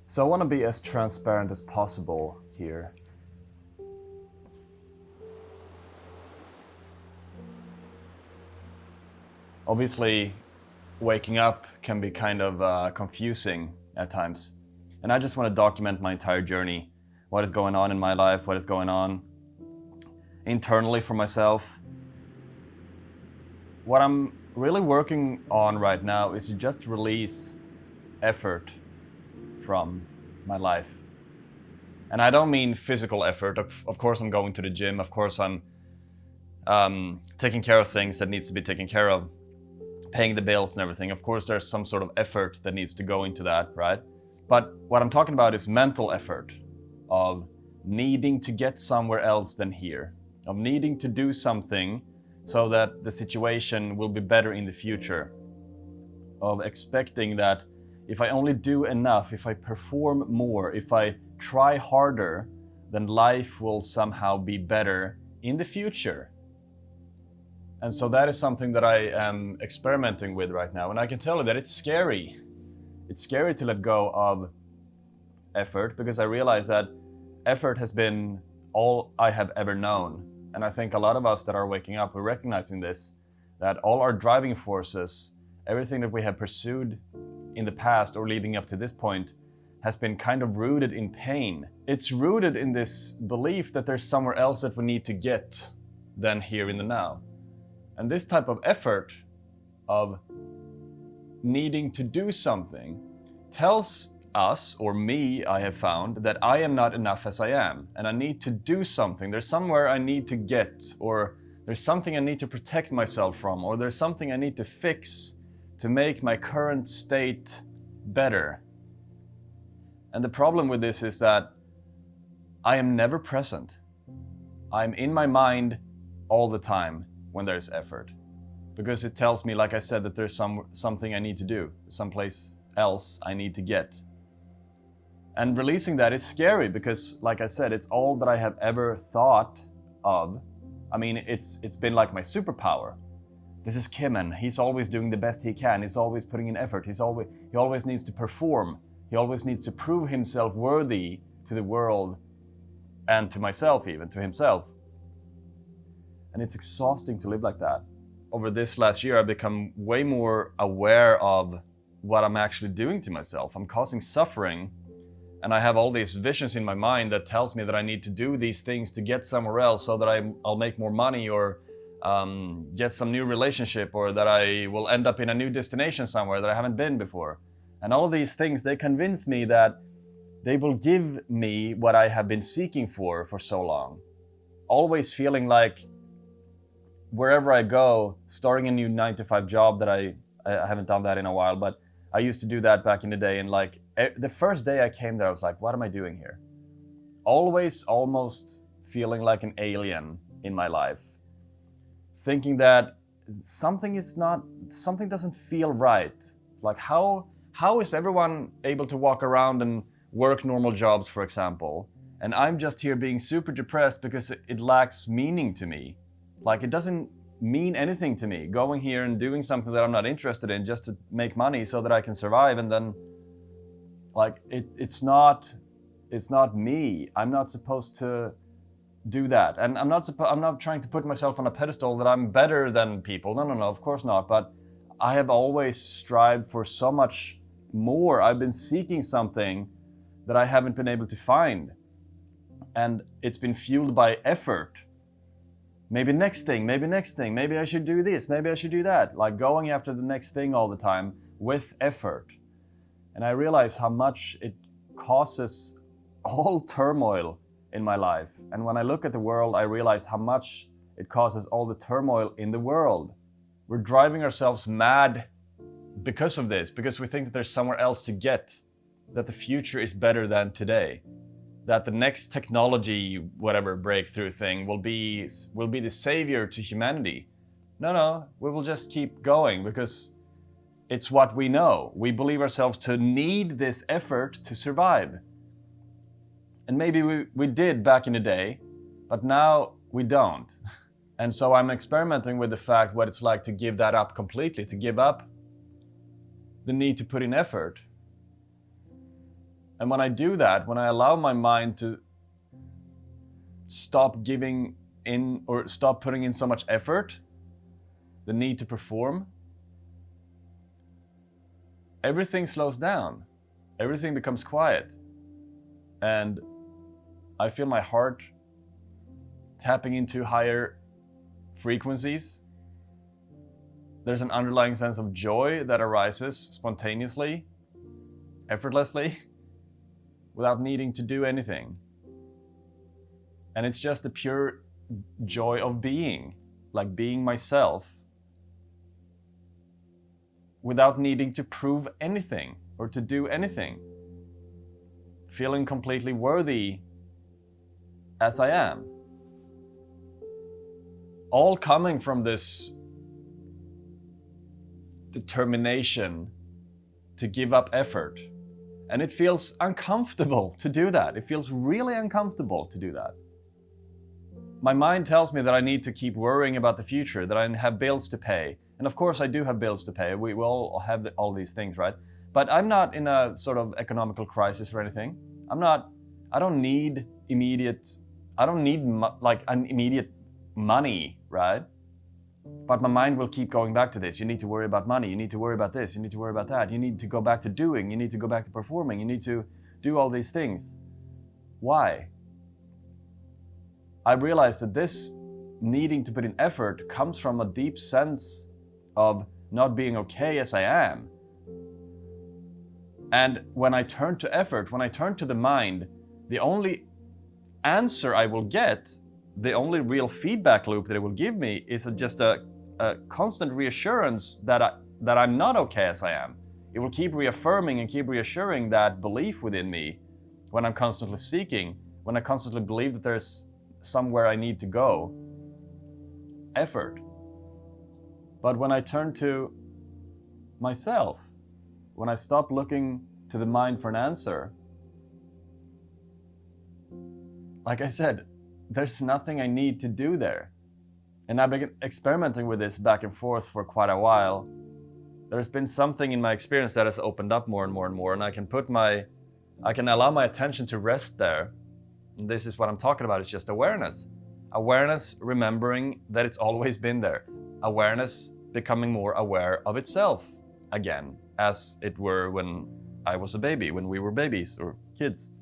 So I want to be as transparent as possible here. Obviously, waking up can be kind of confusing at times. And I just want to document my entire journey. What is going on in my life, what is going on internally for myself. What I'm really working on right now is to just release effort from my life. And I don't mean physical effort. Of course I'm going to the gym. Of course I'm taking care of things that needs to be taken care of, paying the bills and everything. Of course there's some sort of effort that needs to go into that, right? But what I'm talking about is mental effort of needing to get somewhere else than here, of needing to do something so that the situation will be better in the future, of expecting that if I only do enough, if I perform more, if I try harder, then life will somehow be better in the future. And so that is something that I am experimenting with right now. And I can tell you that it's scary. It's scary to let go of effort, because I realize that effort has been all I have ever known. And I think a lot of us that are waking up, we're recognizing this, that all our driving forces, everything that we have pursued in the past or leading up to this point, has been kind of rooted in pain. It's rooted in this belief that there's somewhere else that we need to get than here in the now. And this type of effort of needing to do something tells us, or me, I have found, that I am not enough as I am, and I need to do something. There's somewhere I need to get, or there's something I need to protect myself from, or there's something I need to fix to make my current state better. And the problem with this is that I am never present. I'm in my mind all the time when there's effort, because it tells me, like I said, that there's something I need to do, someplace else I need to get. And releasing that is scary because, like I said, it's all that I have ever thought of. I mean, it's been like my superpower. This is Kim, and he's always doing the best he can. He's always putting in effort. He always needs to perform. He always needs to prove himself worthy to the world and to myself, even to himself. And it's exhausting to live like that. Over this last year, I've become way more aware of what I'm actually doing to myself. I'm causing suffering. And I have all these visions in my mind that tells me that I need to do these things to get somewhere else so that I'll make more money, or get some new relationship, or that I will end up in a new destination somewhere that I haven't been before. And all of these things, they convince me that they will give me what I have been seeking for so long. Always feeling like wherever I go, starting a new 9-to-5 job that I haven't done that in a while, but I used to do that back in the day, and like the first day I came there, I was like, what am I doing here? Always almost feeling like an alien in my life. Thinking that something doesn't feel right. It's like, how is everyone able to walk around and work normal jobs, for example, and I'm just here being super depressed because it lacks meaning to me. Like, it doesn't mean anything to me, going here and doing something that I'm not interested in just to make money so that I can survive, and then like it's not me. I'm not supposed to do that, and I'm not trying to put myself on a pedestal that I'm better than people. No, of course not. But I have always strived for so much more. I've been seeking something that I haven't been able to find, and it's been fueled by effort. Maybe next thing, maybe I should do this, maybe I should do that. Like going after the next thing all the time with effort. And I realize how much it causes all turmoil in my life. And when I look at the world, I realize how much it causes all the turmoil in the world. We're driving ourselves mad because of this, because we think that there's somewhere else to get, that the future is better than today, that the next technology, whatever breakthrough thing, will be the savior to humanity. No, we will just keep going because it's what we know. We believe ourselves to need this effort to survive. And maybe we did back in the day, but now we don't. And so I'm experimenting with the fact what it's like to give that up completely, to give up the need to put in effort. And when I do that, when I allow my mind to stop giving in or stop putting in so much effort, the need to perform, everything slows down. Everything becomes quiet. And I feel my heart tapping into higher frequencies. There's an underlying sense of joy that arises spontaneously, effortlessly, without needing to do anything. And it's just the pure joy of being, like being myself, without needing to prove anything or to do anything. Feeling completely worthy as I am. All coming from this determination to give up effort. And it feels uncomfortable to do that. It feels really uncomfortable to do that. My mind tells me that I need to keep worrying about the future, that I have bills to pay. And of course I do have bills to pay. We all have all these things, right? But I'm not in a sort of economical crisis or anything. I don't need immediate money, right? But my mind will keep going back to this. You need to worry about money. You need to worry about this. You need to worry about that. You need to go back to doing. You need to go back to performing. You need to do all these things. Why? I realized that this needing to put in effort comes from a deep sense of not being okay as I am. And when I turn to effort, when I turn to the mind, the only answer I will get, the only real feedback loop that it will give me is just a constant reassurance that I'm not okay as I am. It will keep reaffirming and keep reassuring that belief within me when I'm constantly seeking, when I constantly believe that there's somewhere I need to go. Effort. But when I turn to myself, when I stop looking to the mind for an answer, like I said, there's nothing I need to do there. And I've been experimenting with this back and forth for quite a while. There's been something in my experience that has opened up more and more and more, and I can allow my attention to rest there. And this is what I'm talking about, it's just awareness. Awareness, remembering that it's always been there. Awareness, becoming more aware of itself again, as it were when I was a baby, when we were babies or kids.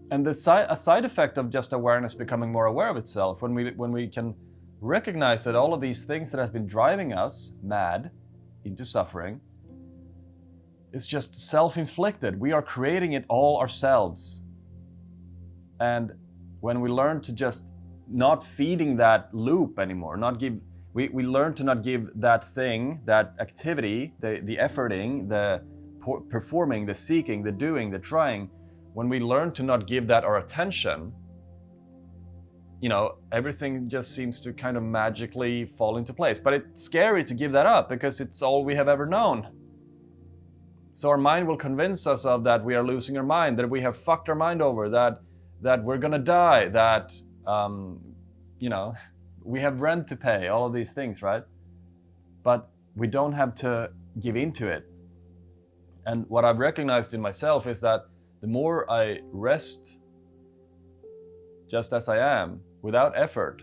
And a side effect of just awareness becoming more aware of itself, when we can recognize that all of these things that has been driving us mad into suffering is just self-inflicted. We are creating it all ourselves. And when we learn to just not feeding that loop anymore, we learn to not give that thing, that activity, the efforting, the performing, the seeking, the doing, the trying, when we learn to not give that our attention, everything just seems to kind of magically fall into place. But it's scary to give that up because it's all we have ever known. So our mind will convince us of that we are losing our mind, that we have fucked our mind over, that we're gonna die, that we have rent to pay, all of these things, right? But we don't have to give into it. And what I've recognized in myself is that the more I rest just as I am, without effort,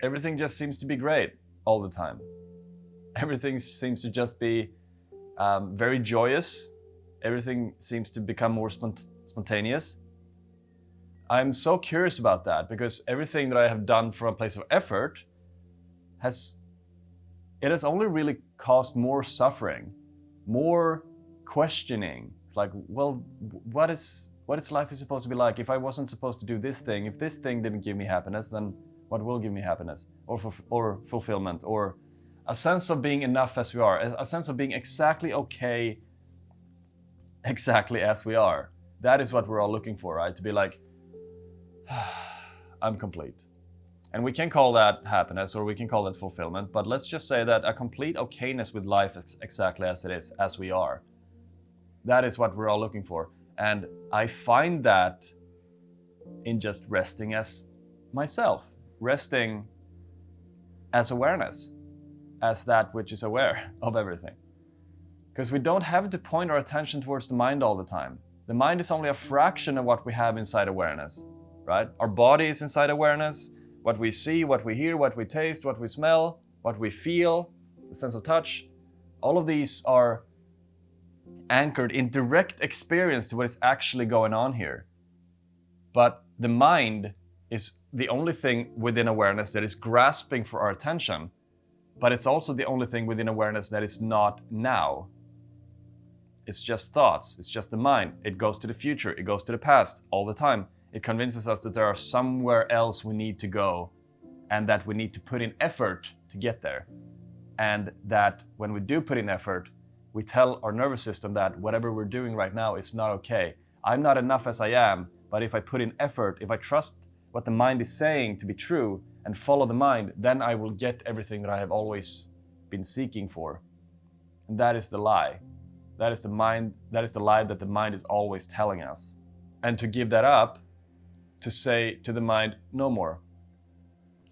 everything just seems to be great all the time. Everything seems to just be very joyous. Everything seems to become more spontaneous. I'm so curious about that because everything that I have done from a place of effort has only really caused more suffering, more questioning. Like, well, what is life supposed to be like? If I wasn't supposed to do this thing, if this thing didn't give me happiness, then what will give me happiness or fulfillment, or a sense of being enough as we are, a sense of being exactly okay, exactly as we are. That is what we're all looking for, right? To be like, I'm complete. And we can call that happiness or we can call it fulfillment, but let's just say that a complete okayness with life is exactly as it is, as we are. That is what we're all looking for. And I find that in just resting as myself, resting as awareness, as that which is aware of everything. Because we don't have to point our attention towards the mind all the time. The mind is only a fraction of what we have inside awareness, right? Our body is inside awareness. What we see, what we hear, what we taste, what we smell, what we feel, the sense of touch, all of these are anchored in direct experience to what is actually going on here. But the mind is the only thing within awareness that is grasping for our attention, but it's also the only thing within awareness that is not now. It's just thoughts, it's just the mind. It goes to the future, it goes to the past all the time. It convinces us that there are somewhere else we need to go and that we need to put in effort to get there. And that when we do put in effort, we tell our nervous system that whatever we're doing right now is not okay. I'm not enough as I am, but if I put in effort, if I trust what the mind is saying to be true and follow the mind, then I will get everything that I have always been seeking for. And that is the lie. That is the lie that the mind is always telling us. And to give that up, to say to the mind, no more,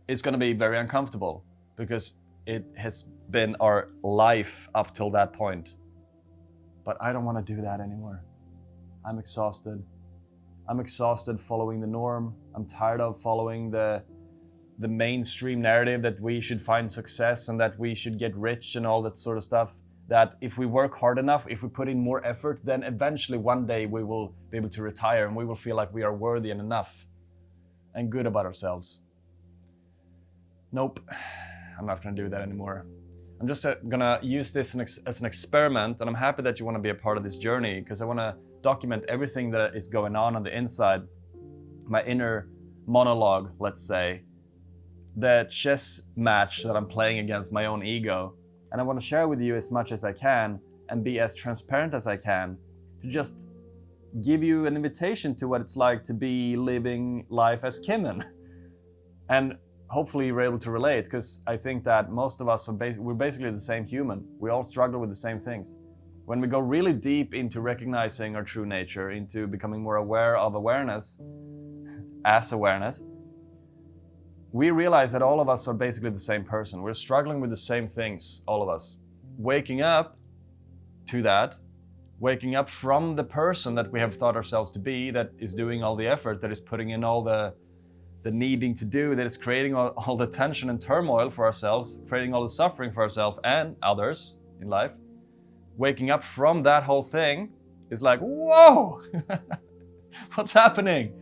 it's going to be very uncomfortable because it has been our life up till that point. But I don't want to do that anymore. I'm exhausted. I'm exhausted following the norm. I'm tired of following the mainstream narrative that we should find success and that we should get rich and all that sort of stuff. That if we work hard enough, if we put in more effort, then eventually one day we will be able to retire and we will feel like we are worthy and enough and good about ourselves. Nope, I'm not going to do that anymore. I'm just going to use this as an experiment, and I'm happy that you want to be a part of this journey because I want to document everything that is going on the inside, my inner monologue, let's say, the chess match that I'm playing against my own ego. And I want to share with you as much as I can and be as transparent as I can to just give you an invitation to what it's like to be living life as Kimmen. And hopefully you're able to relate, because I think that most of us we're basically the same human. We all struggle with the same things. When we go really deep into recognizing our true nature, into becoming more aware of awareness, as awareness, we realize that all of us are basically the same person. We're struggling with the same things, all of us. Waking up to that, waking up from the person that we have thought ourselves to be, that is doing all the effort, that is putting in all the needing to do, that is creating all the tension and turmoil for ourselves, creating all the suffering for ourselves and others in life. Waking up from that whole thing is like, whoa, what's happening?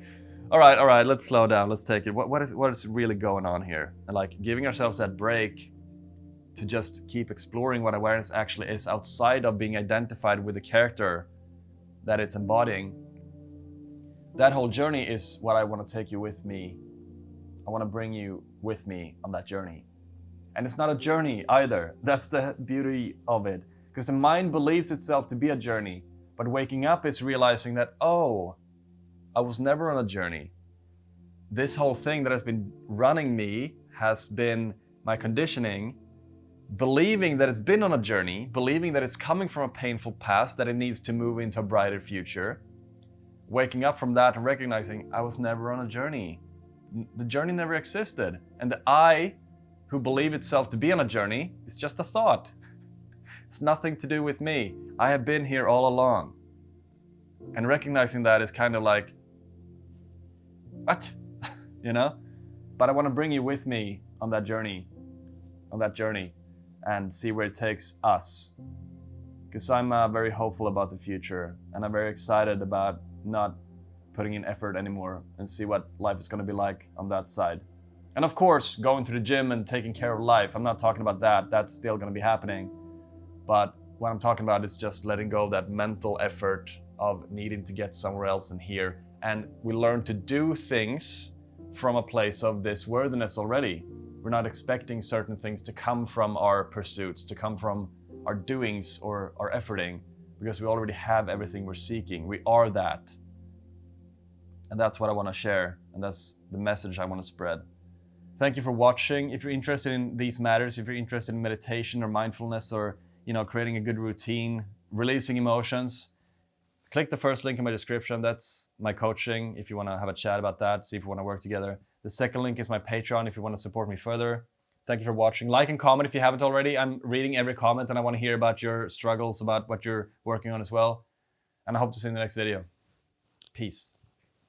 All right, let's slow down, let's take it. What is really going on here? And like giving ourselves that break to just keep exploring what awareness actually is outside of being identified with the character that it's embodying. That whole journey is what I want to take you with me. I want to bring you with me on that journey. And it's not a journey either. That's the beauty of it. Because the mind believes itself to be a journey. But waking up is realizing that, oh, I was never on a journey. This whole thing that has been running me has been my conditioning, believing that it's been on a journey, believing that it's coming from a painful past, that it needs to move into a brighter future. Waking up from that and recognizing I was never on a journey. The journey never existed. And the I, who believe itself to be on a journey, is just a thought. It's nothing to do with me. I have been here all along. And recognizing that is kind of like, what? You know? But I want to bring you with me on that journey, and see where it takes us. Because I'm very hopeful about the future, and I'm very excited about not putting in effort anymore and see what life is going to be like on that side. And of course, going to the gym and taking care of life, I'm not talking about that. That's still going to be happening. But what I'm talking about is just letting go of that mental effort of needing to get somewhere else and here. And we learn to do things from a place of this worthiness already. We're not expecting certain things to come from our pursuits, to come from our doings or our efforting, because we already have everything we're seeking. We are that. And that's what I want to share, and that's the message I want to spread. Thank you for watching. If you're interested in these matters, if you're interested in meditation or mindfulness or creating a good routine, releasing emotions, click the first link in my description. That's my coaching if you want to have a chat about that, see if we want to work together. The second link is my Patreon if you want to support me further. Thank you for watching. Like and comment if you haven't already. I'm reading every comment and I want to hear about your struggles, about what you're working on as well. And I hope to see you in the next video. Peace.